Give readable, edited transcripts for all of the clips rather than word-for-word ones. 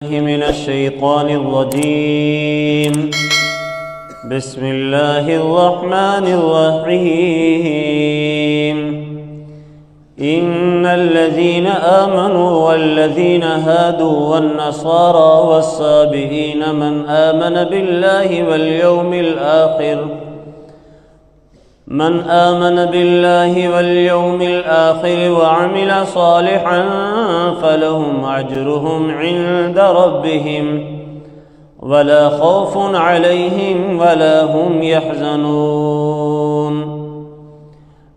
من الشيطان الرجيم. بسم الله الرحمن الرحيم. إن الذين آمنوا والذين هادوا والنصارى والصابئين من آمن بالله واليوم الآخر وعمل صالحا فلهم أجرهم عند ربهم ولا خوف عليهم ولا هم يحزنون.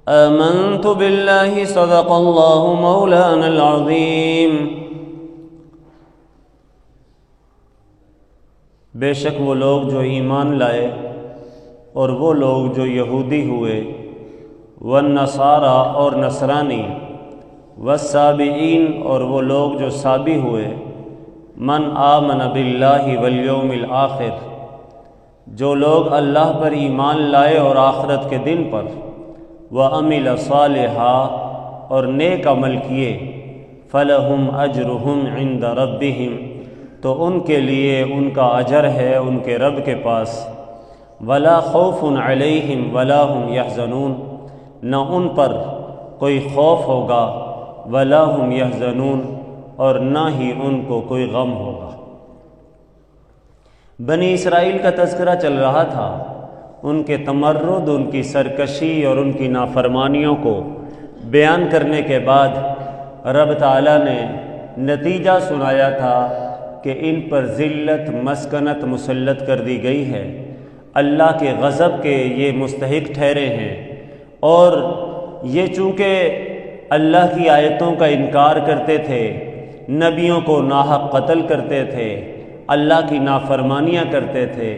آمنت بالله صدق الله مولانا العظيم. بے شک وہ لوگ جو ایمان لائے اور وہ لوگ جو یہودی ہوئے، والنصارى اور نصرانی، والسابئین اور وہ لوگ جو سابی ہوئے، من آمن باللہ والیوم الآخر جو لوگ اللہ پر ایمان لائے اور آخرت کے دن پر، وعمل صالحا اور نیک عمل کیے، فلہم اجرہم عند ربہم تو ان کے لیے ان کا اجر ہے ان کے رب کے پاس، ولا خوف علیہم ولا هم یحزنون نہ ان پر کوئی خوف ہوگا، ولا هم یحزنون اور نہ ہی ان کو کوئی غم ہوگا۔ بنی اسرائیل کا تذکرہ چل رہا تھا، ان کے تمرد، ان کی سرکشی اور ان کی نافرمانیوں کو بیان کرنے کے بعد رب تعالیٰ نے نتیجہ سنایا تھا کہ ان پر ذلت مسکنت مسلط کر دی گئی ہے، اللہ کے غضب کے یہ مستحق ٹھہرے ہیں، اور یہ چونکہ اللہ کی آیتوں کا انکار کرتے تھے، نبیوں کو ناحق قتل کرتے تھے، اللہ کی نافرمانیاں کرتے تھے،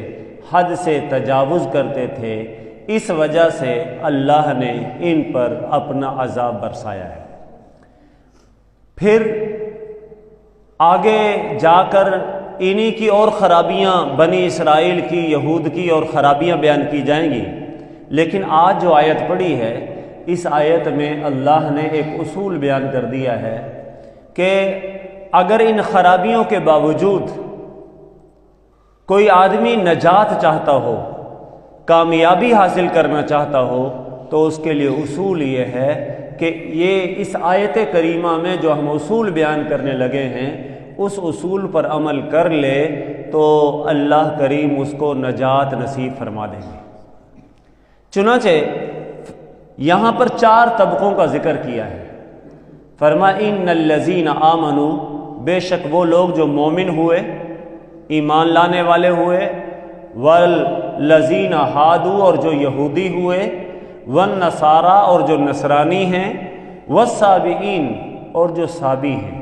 حد سے تجاوز کرتے تھے، اس وجہ سے اللہ نے ان پر اپنا عذاب برسایا ہے۔ پھر آگے جا کر انہی کی اور خرابیاں، بنی اسرائیل کی، یہود کی اور خرابیاں بیان کی جائیں گی، لیکن آج جو آیت پڑھی ہے، اس آیت میں اللہ نے ایک اصول بیان کر دیا ہے کہ اگر ان خرابیوں کے باوجود کوئی آدمی نجات چاہتا ہو، کامیابی حاصل کرنا چاہتا ہو، تو اس کے لیے اصول یہ ہے کہ یہ اس آیت کریمہ میں جو ہم اصول بیان کرنے لگے ہیں، اس اصول پر عمل کر لے تو اللہ کریم اس کو نجات نصیب فرما دیں گے۔ چنانچہ یہاں پر 4 طبقوں کا ذکر کیا ہے۔ فرمایا ان الذین آمنوا بے شک وہ لوگ جو مومن ہوئے، ایمان لانے والے ہوئے، والذین ہادوا اور جو یہودی ہوئے، والنصارى اور جو نصرانی ہیں، والسابئین اور جو سابی ہیں۔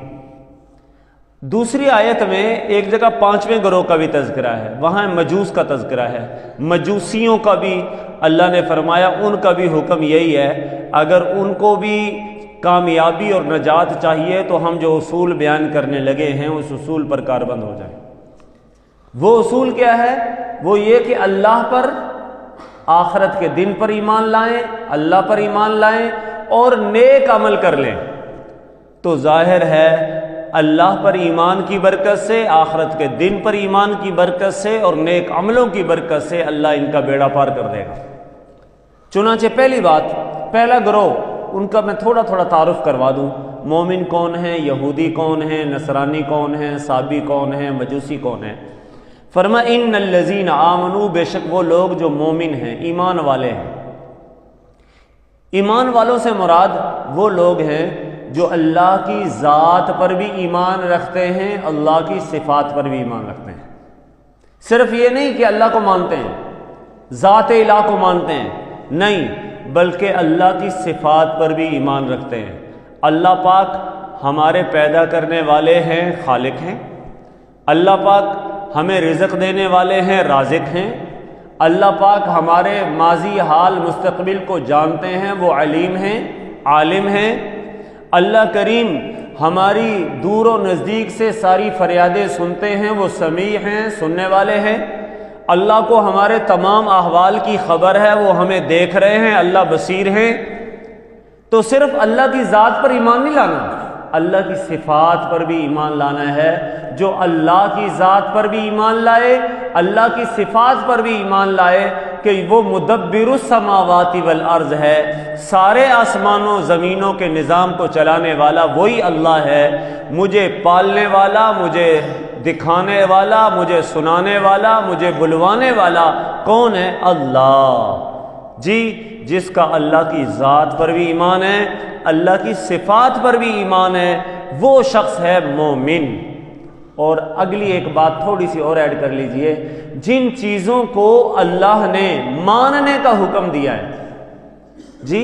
دوسری آیت میں ایک جگہ 5ویں گروہ کا بھی تذکرہ ہے، وہاں مجوس کا تذکرہ ہے، مجوسیوں کا بھی اللہ نے فرمایا ان کا بھی حکم یہی ہے، اگر ان کو بھی کامیابی اور نجات چاہیے تو ہم جو اصول بیان کرنے لگے ہیں اس اصول پر کاربند ہو جائیں۔ وہ اصول کیا ہے؟ وہ یہ کہ اللہ پر، آخرت کے دن پر ایمان لائیں، اللہ پر ایمان لائیں اور نیک عمل کر لیں۔ تو ظاہر ہے اللہ پر ایمان کی برکت سے، آخرت کے دن پر ایمان کی برکت سے اور نیک عملوں کی برکت سے اللہ ان کا بیڑا پار کر دے گا۔ چنانچہ پہلی بات، پہلا گروہ، ان کا میں تھوڑا تعارف کروا دوں، مومن کون ہیں، یہودی کون ہیں، نصرانی کون ہیں، سابی کون ہیں، مجوسی کون ہیں۔ فرمایا ان الذین آمنوا بے شک وہ لوگ جو مومن ہیں، ایمان والے ہیں۔ ایمان والوں سے مراد وہ لوگ ہیں جو اللہ کی ذات پر بھی ایمان رکھتے ہیں، اللہ کی صفات پر بھی ایمان رکھتے ہیں۔ صرف یہ نہیں کہ اللہ کو مانتے ہیں، ذات الہ کو مانتے ہیں، نہیں، بلکہ اللہ کی صفات پر بھی ایمان رکھتے ہیں۔ اللہ پاک ہمارے پیدا کرنے والے ہیں، خالق ہیں۔ اللہ پاک ہمیں رزق دینے والے ہیں، رازق ہیں۔ اللہ پاک ہمارے ماضی، حال، مستقبل کو جانتے ہیں، وہ علیم ہیں، عالم ہیں۔ اللہ کریم ہماری دور و نزدیک سے ساری فریادیں سنتے ہیں، وہ سمیع ہیں، سننے والے ہیں۔ اللہ کو ہمارے تمام احوال کی خبر ہے، وہ ہمیں دیکھ رہے ہیں، اللہ بصیر ہیں۔ تو صرف اللہ کی ذات پر ایمان نہیں لانا، اللہ کی صفات پر بھی ایمان لانا ہے۔ جو اللہ کی ذات پر بھی ایمان لائے، اللہ کی صفات پر بھی ایمان لائے کہ وہ مدبر السماوات والارض ہے، سارے آسمانوں زمینوں کے نظام کو چلانے والا وہی اللہ ہے، مجھے پالنے والا، مجھے دکھانے والا، مجھے سنانے والا، مجھے بلوانے والا کون ہے؟ اللہ۔ جی، جس کا اللہ کی ذات پر بھی ایمان ہے، اللہ کی صفات پر بھی ایمان ہے، وہ شخص ہے مومن۔ اور اگلی ایک بات تھوڑی سی اور ایڈ کر لیجئے، جن چیزوں کو اللہ نے ماننے کا حکم دیا ہے، جی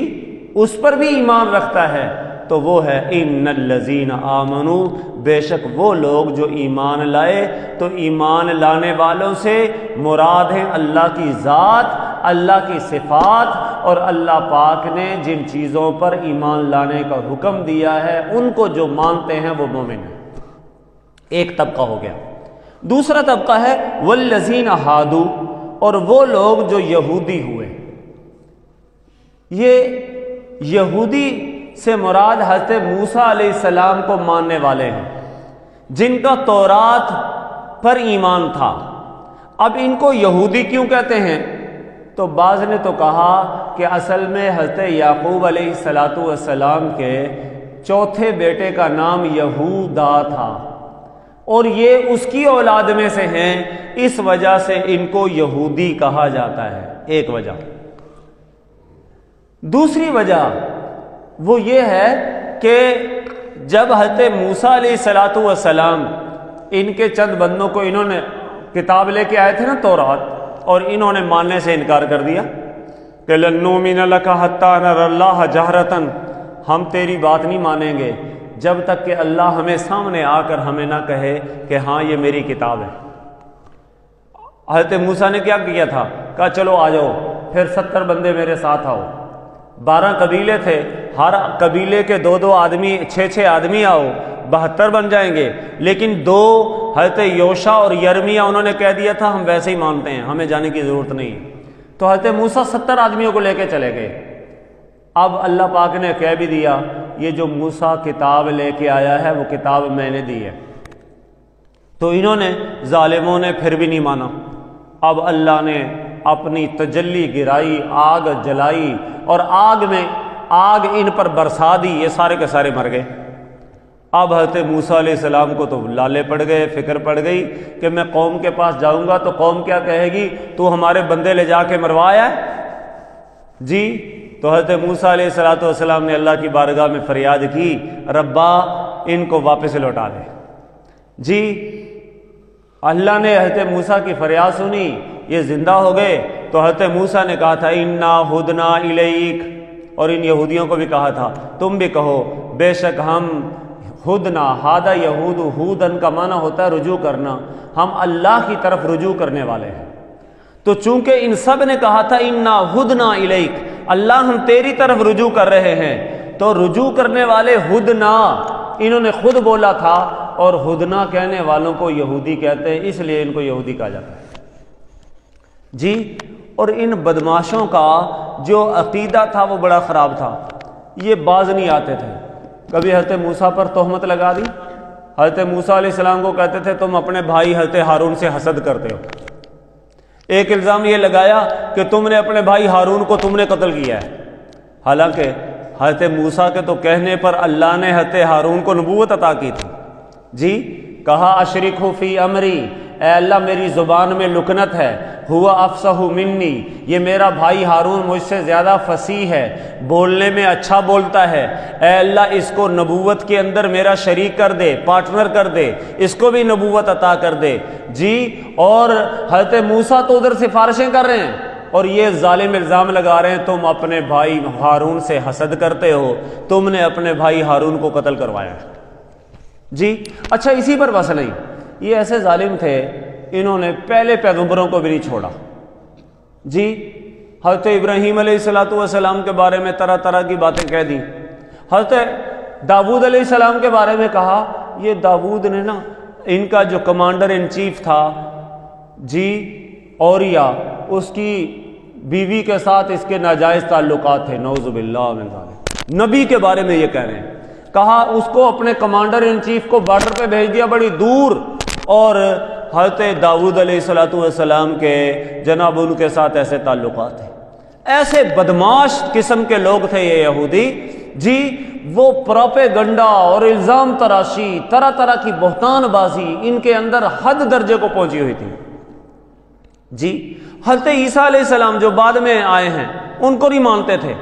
اس پر بھی ایمان رکھتا ہے، تو وہ ہے ان الذین آمنوا، بے شک وہ لوگ جو ایمان لائے۔ تو ایمان لانے والوں سے مراد ہے اللہ کی ذات، اللہ کی صفات، اور اللہ پاک نے جن چیزوں پر ایمان لانے کا حکم دیا ہے ان کو جو مانتے ہیں وہ مومن ہیں۔ ایک طبقہ ہو گیا۔ دوسرا طبقہ ہے والذین ہادو، اور وہ لوگ جو یہودی ہوئے۔ یہ یہودی سے مراد حضرت موسیٰ علیہ السلام کو ماننے والے ہیں، جن کا تورات پر ایمان تھا۔ اب ان کو یہودی کیوں کہتے ہیں؟ تو بعض نے تو کہا کہ اصل میں حضرت یعقوب علیہ السلام کے چوتھے بیٹے کا نام یہودا تھا، اور یہ اس کی اولاد میں سے ہیں، اس وجہ سے ان کو یہودی کہا جاتا ہے، ایک وجہ۔ دوسری وجہ وہ یہ ہے کہ جب حضرت موسیٰ علیہ السلام ان کے چند بندوں کو انہوں نے کتاب لے کے آئے تھے نا تورات، اور انہوں نے ماننے سے انکار کر دیا کہ لن نؤمن لک حتی نری اللہ جہرۃ، ہم تیری بات نہیں مانیں گے جب تک کہ اللہ ہمیں سامنے آ کر ہمیں نہ کہے کہ ہاں یہ میری کتاب ہے۔ حضرت موسیٰ نے کیا کیا تھا؟ کہا چلو آ جاؤ، پھر 70 بندے میرے ساتھ آؤ، 12 قبیلے تھے، ہر قبیلے کے 2 آدمی، 6 آدمی آؤ، 72 بن جائیں گے۔ لیکن 2 حضرت یوشع اور یرمیہ انہوں نے کہہ دیا تھا ہم ویسے ہی مانتے ہیں، ہمیں جانے کی ضرورت نہیں ہے۔ تو حضرت موسیٰ 70 آدمیوں کو لے کے چلے گئے۔ اب اللہ پاک نے کہہ بھی دیا یہ جو موسیٰ کتاب لے کے آیا ہے وہ کتاب میں نے دی ہے۔ تو انہوں نے، ظالموں نے پھر بھی نہیں مانا۔ اب اللہ نے اپنی تجلی گرائی، آگ جلائی، اور آگ ان پر برسا دی، یہ سارے کے سارے مر گئے۔ اب حضرت موسیٰ علیہ السلام کو تو لالے پڑ گئے، فکر پڑ گئی کہ میں قوم کے پاس جاؤں گا تو قوم کیا کہے گی، تو ہمارے بندے لے جا کے مروایا ہے جی۔ تو حضرت موسیٰ علیہ السلام نے اللہ کی بارگاہ میں فریاد کی، ربا ان کو واپس لوٹا دے جی۔ اللہ نے حضرت موسیٰ کی فریاد سنی، یہ زندہ ہو گئے۔ تو حضرت موسیٰ نے کہا تھا انا ہدنا الیک، اور ان یہودیوں کو بھی کہا تھا تم بھی کہو بے شک ہم ہدنا، ہادہ یہود، ہودن کا معنی ہوتا ہے رجوع کرنا، ہم اللہ کی طرف رجوع کرنے والے ہیں۔ تو چونکہ ان سب نے کہا تھا انا ہدنا الیک، اللہ ہم تیری طرف رجوع کر رہے ہیں، تو رجوع کرنے والے ہدنا انہوں نے خود بولا تھا، اور ہدنا کہنے والوں کو یہودی کہتے ہیں، اس لیے ان کو یہودی کہا جاتا ہے جی۔ اور ان بدماشوں کا جو عقیدہ تھا وہ بڑا خراب تھا، یہ باز نہیں آتے تھے۔ کبھی حضرت موسیٰ پر تہمت لگا دی، حضرت موسیٰ علیہ السلام کو کہتے تھے تم اپنے بھائی حضرت ہارون سے حسد کرتے ہو۔ ایک الزام یہ لگایا کہ تم نے اپنے بھائی ہارون کو تم نے قتل کیا ہے، حالانکہ حضرت موسیٰ کے تو کہنے پر اللہ نے حضرت ہارون کو نبوت عطا کی تھی جی۔ کہا اشرکہ فی امری، اے اللہ میری زبان میں لکنت ہے، ہوا افصح منی، یہ میرا بھائی ہارون مجھ سے زیادہ فصیح ہے، بولنے میں اچھا بولتا ہے، اے اللہ اس کو نبوت کے اندر میرا شریک کر دے، پارٹنر کر دے، اس کو بھی نبوت عطا کر دے جی۔ اور حضرت موسیٰ تو ادھر سفارشیں کر رہے ہیں، اور یہ ظالم الزام لگا رہے ہیں تم اپنے بھائی ہارون سے حسد کرتے ہو، تم نے اپنے بھائی ہارون کو قتل کروایا ہے جی۔ اچھا اسی پر بس نہیں، یہ ایسے ظالم تھے انہوں نے پہلے پیغمبروں کو بھی نہیں چھوڑا جی۔ حضرت ابراہیم علیہ السلام کے بارے میں طرح طرح کی باتیں کہہ دیں، حضرت داؤد علیہ السلام کے بارے میں کہا یہ داؤد نے نا، ان کا جو کمانڈر ان چیف تھا جی اوریا، اس کی بیوی کے ساتھ اس کے ناجائز تعلقات تھے، نعوذ باللہ من ذالک، نبی کے بارے میں یہ کہہ رہے ہیں۔ کہا اس کو اپنے کمانڈر ان چیف کو بارڈر پہ بھیج دیا بڑی دور، اور حضرت داؤد علیہ الصلوۃ والسلام کے جناب ان کے ساتھ ایسے تعلقات ہیں۔ ایسے بدماش قسم کے لوگ تھے یہ یہودی جی، وہ پروپیگنڈا اور الزام تراشی، طرح طرح کی بہتان بازی ان کے اندر حد درجے کو پہنچی ہوئی تھی جی۔ حضرت عیسیٰ علیہ السلام جو بعد میں آئے ہیں ان کو نہیں مانتے تھے،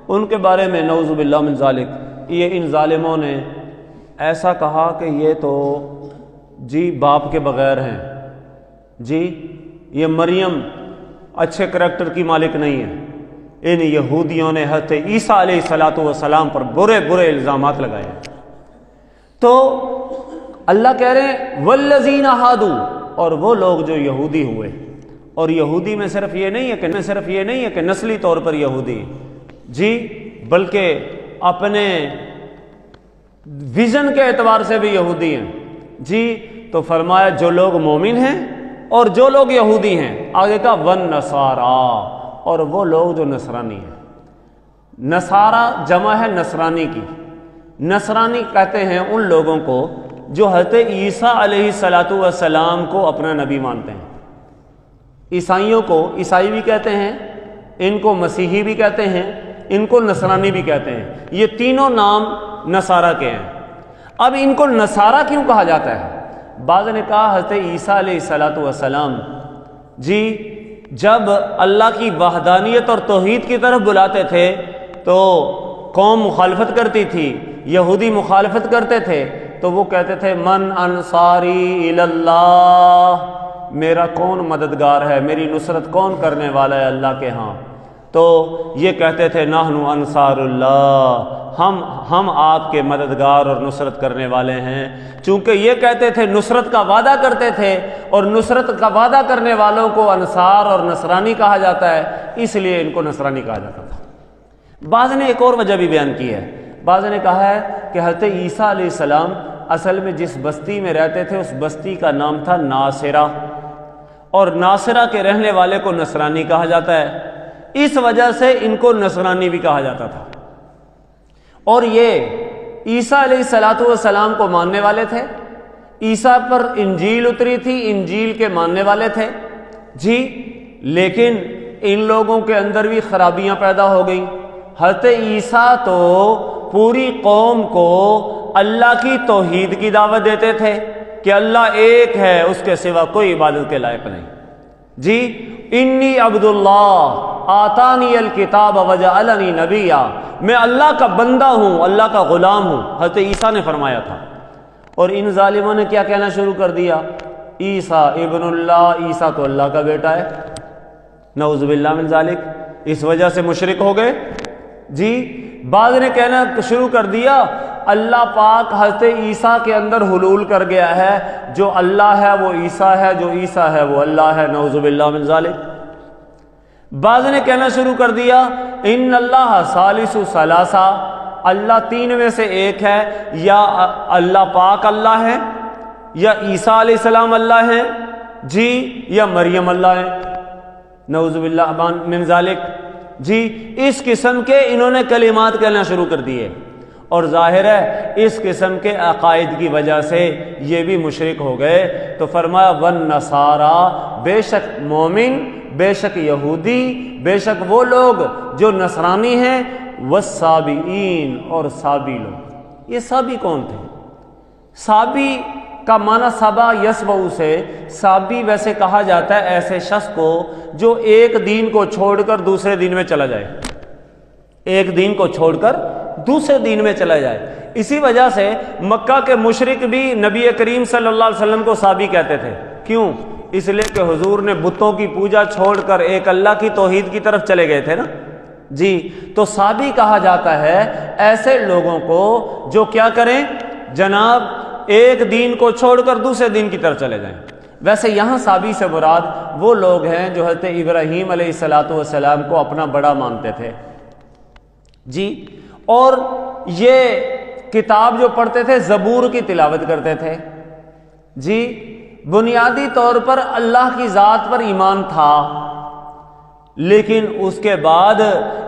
ان کے بارے میں نعوذ باللہ من ذالک یہ ان ظالموں نے ایسا کہا کہ یہ تو جی باپ کے بغیر ہیں جی، یہ مریم اچھے کریکٹر کی مالک نہیں ہے۔ ان یہودیوں نے حضرت عیسیٰ علیہ الصلوۃ والسلام پر برے برے الزامات لگائے۔ تو اللہ کہہ رہے ہیں والذین ہادوا، اور وہ لوگ جو یہودی ہوئے، اور یہودی میں صرف یہ نہیں ہے کہ نسلی طور پر یہودی جی، بلکہ اپنے ویژن کے اعتبار سے بھی یہودی ہیں جی۔ تو فرمایا جو لوگ مومن ہیں اور جو لوگ یہودی ہیں، آگے کا والنصارى، اور وہ لوگ جو نصرانی ہیں۔ نصارہ جمع ہے نصرانی کی، نصرانی کہتے ہیں ان لوگوں کو جو حضرت عیسیٰ علیہ الصلوۃ والسلام کو اپنا نبی مانتے ہیں۔ عیسائیوں کو عیسائی بھی کہتے ہیں، ان کو مسیحی بھی کہتے ہیں، ان کو نصرانی بھی کہتے ہیں، یہ تینوں نام نصارہ کے ہیں۔ اب ان کو نصارہ کیوں کہا جاتا ہے؟ بعض نے کہا حضرت عیسیٰ علیہ الصلوۃ والسلام جی جب اللہ کی وحدانیت اور توحید کی طرف بلاتے تھے تو قوم مخالفت کرتی تھی، یہودی مخالفت کرتے تھے، تو وہ کہتے تھے من انصاری الی اللہ، میرا کون مددگار ہے، میری نصرت کون کرنے والا ہے اللہ کے ہاں؟ تو یہ کہتے تھے نحن انصار اللہ، ہم آپ کے مددگار اور نصرت کرنے والے ہیں۔ چونکہ یہ کہتے تھے نصرت کا وعدہ کرتے تھے، اور نصرت کا وعدہ کرنے والوں کو انصار اور نصرانی کہا جاتا ہے، اس لیے ان کو نصرانی کہا جاتا تھا۔ بعض نے ایک اور وجہ بھی بیان کی ہے، بعض نے کہا ہے کہ حضرت عیسیٰ علیہ السلام اصل میں جس بستی میں رہتے تھے اس بستی کا نام تھا ناصرہ، اور ناصرہ کے رہنے والے کو نصرانی کہا جاتا ہے، اس وجہ سے ان کو نصرانی بھی کہا جاتا تھا۔ اور یہ عیسیٰ علیہ الصلوۃ والسلام کو ماننے والے تھے، عیسیٰ پر انجیل اتری تھی، انجیل کے ماننے والے تھے جی، لیکن ان لوگوں کے اندر بھی خرابیاں پیدا ہو گئیں۔ حضرت عیسیٰ تو پوری قوم کو اللہ کی توحید کی دعوت دیتے تھے کہ اللہ ایک ہے، اس کے سوا کوئی عبادت کے لائق نہیں جی۔ انی عبداللہ آتانی الکتاب وجعلنی نبیا، میں اللہ کا بندہ ہوں، اللہ کا غلام ہوں، حضرت عیسیٰ نے فرمایا تھا۔ اور ان ظالموں نے کیا کہنا شروع کر دیا؟ عیسیٰ ابن اللہ، عیسیٰ تو اللہ کا بیٹا ہے، نعوذ باللہ من ذالک، اس وجہ سے مشرک ہو گئے جی۔ بعض نے کہنا شروع کر دیا اللہ پاک حضرت عیسیٰ کے اندر حلول کر گیا ہے، جو اللہ ہے وہ عیسیٰ ہے، جو عیسیٰ ہے وہ اللہ ہے، نعوذ باللہ من ذالک۔ بعض نے کہنا شروع کر دیا ان اللہ ثالث ثلاثہ، اللہ تین میں سے ایک ہے، یا اللہ پاک اللہ ہے، یا عیسیٰ علیہ السلام اللہ ہیں جی، یا مریم اللہ ہیں، نعوذ باللہ من ذالک جی۔ اس قسم کے انہوں نے کلمات کہنا شروع کر دیے، اور ظاہر ہے اس قسم کے عقائد کی وجہ سے یہ بھی مشرک ہو گئے۔ تو فرمایا والنصارى، بے شک مومن، بے شک یہودی، بے شک وہ لوگ جو نصرانی ہیں، والصابئین، اور صابی لوگ۔ یہ صابی کون تھے؟ صابی کا معنی صبا یسبع سے، صابی ویسے کہا جاتا ہے ایسے شخص کو جو ایک دین کو چھوڑ کر دوسرے دین میں چلا جائے، ایک دین کو چھوڑ کر دوسرے دین میں چلا جائے۔ اسی وجہ سے مکہ کے مشرک بھی نبی کریم صلی اللہ علیہ وسلم کو صابی کہتے تھے۔ کیوں؟ اس لیے کہ حضور نے بتوں کی پوجا چھوڑ کر ایک اللہ کی توحید کی طرف چلے گئے تھے نا جی۔ تو صابی کہا جاتا ہے ایسے لوگوں کو جو کیا کریں جناب، ایک دین کو چھوڑ کر دوسرے دین کی طرف چلے جائیں۔ ویسے یہاں صابی سے مراد وہ لوگ ہیں جو حضرت ابراہیم علیہ الصلوۃ والسلام کو اپنا بڑا مانتے تھے جی، اور یہ کتاب جو پڑھتے تھے زبور کی تلاوت کرتے تھے جی۔ بنیادی طور پر اللہ کی ذات پر ایمان تھا، لیکن اس کے بعد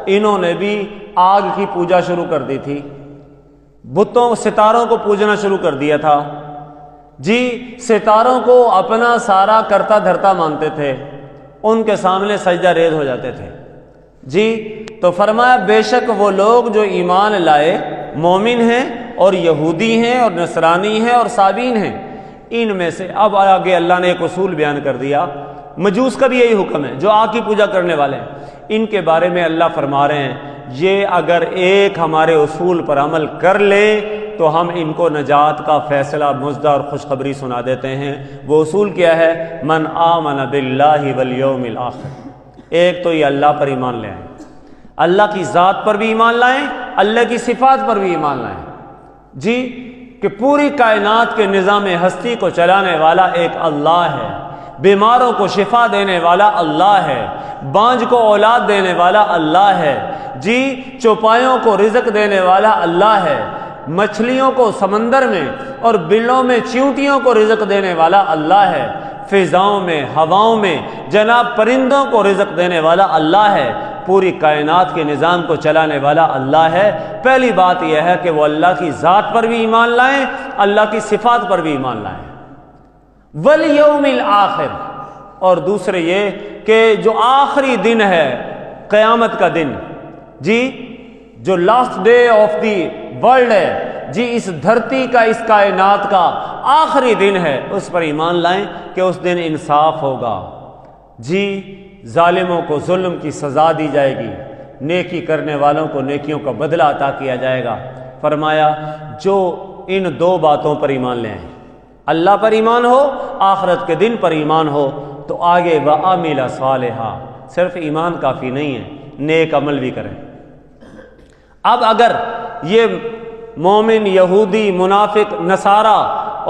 انہوں نے بھی آگ کی پوجا شروع کر دی تھی بتوں ستاروں کو پوجنا شروع کر دیا تھا جی، ستاروں کو اپنا سارا کرتا دھرتا مانتے تھے، ان کے سامنے سجدہ ریز ہو جاتے تھے جی۔ تو فرمایا بے شک وہ لوگ جو ایمان لائے مومن ہیں اور یہودی ہیں اور نصرانی ہیں اور صابین ہیں، ان میں سے اب آگے اللہ نے ایک اصول بیان کر دیا۔ مجوس کا بھی یہی حکم ہے، جو آگ کی پوجا کرنے والے ہیں، ان کے بارے میں اللہ فرما رہے ہیں یہ اگر ایک ہمارے اصول پر عمل کر لے تو ہم ان کو نجات کا فیصلہ مزدہ اور خوشخبری سنا دیتے ہیں۔ وہ اصول کیا ہے؟ من آمن باللہ والیوم الآخر، ایک تو یہ اللہ پر ایمان لے آئیں، اللہ کی ذات پر بھی ایمان لائیں، اللہ کی صفات پر بھی ایمان لائیں جی، کہ پوری کائنات کے نظام ہستی کو چلانے والا ایک اللہ ہے، بیماروں کو شفا دینے والا اللہ ہے، بانجھ کو اولاد دینے والا اللہ ہے جی، چوپایوں کو رزق دینے والا اللہ ہے، مچھلیوں کو سمندر میں اور بلوں میں چیونٹیوں کو رزق دینے والا اللہ ہے، فضاؤں میں ہواؤں میں جناب پرندوں کو رزق دینے والا اللہ ہے، پوری کائنات کے نظام کو چلانے والا اللہ ہے۔ پہلی بات یہ ہے کہ وہ اللہ کی ذات پر بھی ایمان لائیں، اللہ کی صفات پر بھی ایمان لائیں، والیوم الآخر، اور دوسرے یہ کہ جو آخری دن ہے قیامت کا دن جی، جو last day of the world ہے جی، اس دھرتی کا اس کائنات کا آخری دن ہے، اس پر ایمان لائیں کہ اس دن انصاف ہوگا جی، ظالموں کو ظلم کی سزا دی جائے گی، نیکی کرنے والوں کو نیکیوں کا بدلہ عطا کیا جائے گا۔ فرمایا جو ان دو باتوں پر ایمان لے آئیں، اللہ پر ایمان ہو، آخرت کے دن پر ایمان ہو، تو آگے وَعَمِلَ صَالِحًا، صرف ایمان کافی نہیں ہے، نیک عمل بھی کریں۔ اب اگر یہ مومن، یہودی، منافق، نصارہ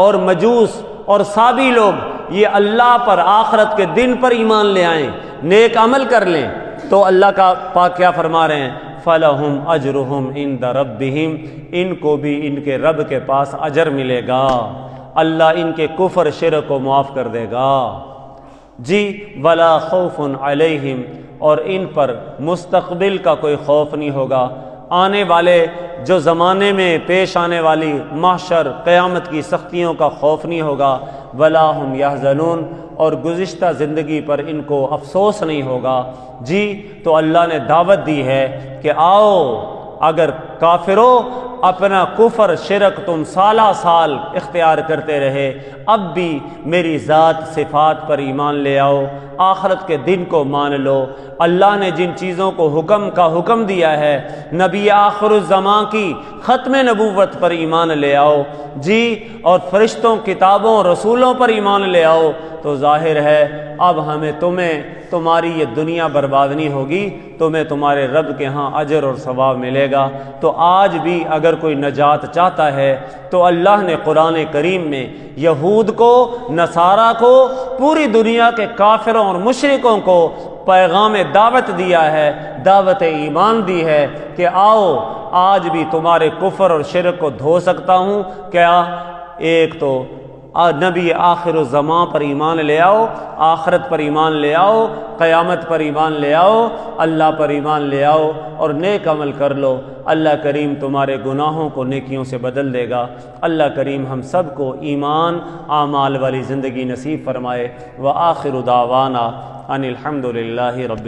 اور مجوس اور صابی لوگ یہ اللہ پر، آخرت کے دن پر ایمان لے آئیں، نیک عمل کر لیں، تو اللہ کا پاک کیا فرما رہے ہیں؟ فَلَهُمْ أَجْرُهُمْ عِنْدَ رَبِّهِمْ، ان کو بھی ان کے رب کے پاس اجر ملے گا، اللہ ان کے کفر شرک کو معاف کر دے گا جی۔ وَلَا خَوْفٌ عَلَيْهِمْ، اور ان پر مستقبل کا کوئی خوف نہیں ہوگا، آنے والے جو زمانے میں پیش آنے والی محشر قیامت کی سختیوں کا خوف نہیں ہوگا۔ وَلَا هُمْ يَحْزَنُونَ، اور گزشتہ زندگی پر ان کو افسوس نہیں ہوگا جی۔ تو اللہ نے دعوت دی ہے کہ آؤ، اگر کافروں اپنا کفر شرک تم سالہ سال اختیار کرتے رہے، اب بھی میری ذات صفات پر ایمان لے آؤ، آخرت کے دن کو مان لو، اللہ نے جن چیزوں کو حکم دیا ہے، نبی آخر الزمان کی ختم نبوت پر ایمان لے آؤ جی، اور فرشتوں، کتابوں، رسولوں پر ایمان لے آؤ، تو ظاہر ہے اب ہمیں تمہاری یہ دنیا برباد نہیں ہوگی، تمہیں تمہارے رب کے ہاں اجر اور ثواب ملے گا۔ تو آج بھی اگر کوئی نجات چاہتا ہے تو اللہ نے قرآن کریم میں یہود کو، نصارہ کو، پوری دنیا کے کافروں اور مشرکوں کو پیغام دعوت دیا ہے، دعوت ایمان دی ہے کہ آؤ، آج بھی تمہارے کفر اور شرک کو دھو سکتا ہوں۔ کیا؟ ایک تو نبی آخر الزمان پر ایمان لے آؤ، آخرت پر ایمان لے آؤ، قیامت پر ایمان لے آؤ، اللہ پر ایمان لے آؤ اور نیک عمل کر لو، اللہ کریم تمہارے گناہوں کو نیکیوں سے بدل دے گا۔ اللہ کریم ہم سب کو ایمان، اعمال والی زندگی نصیب فرمائے۔ وآخر دعوانا ان الحمد للہ رب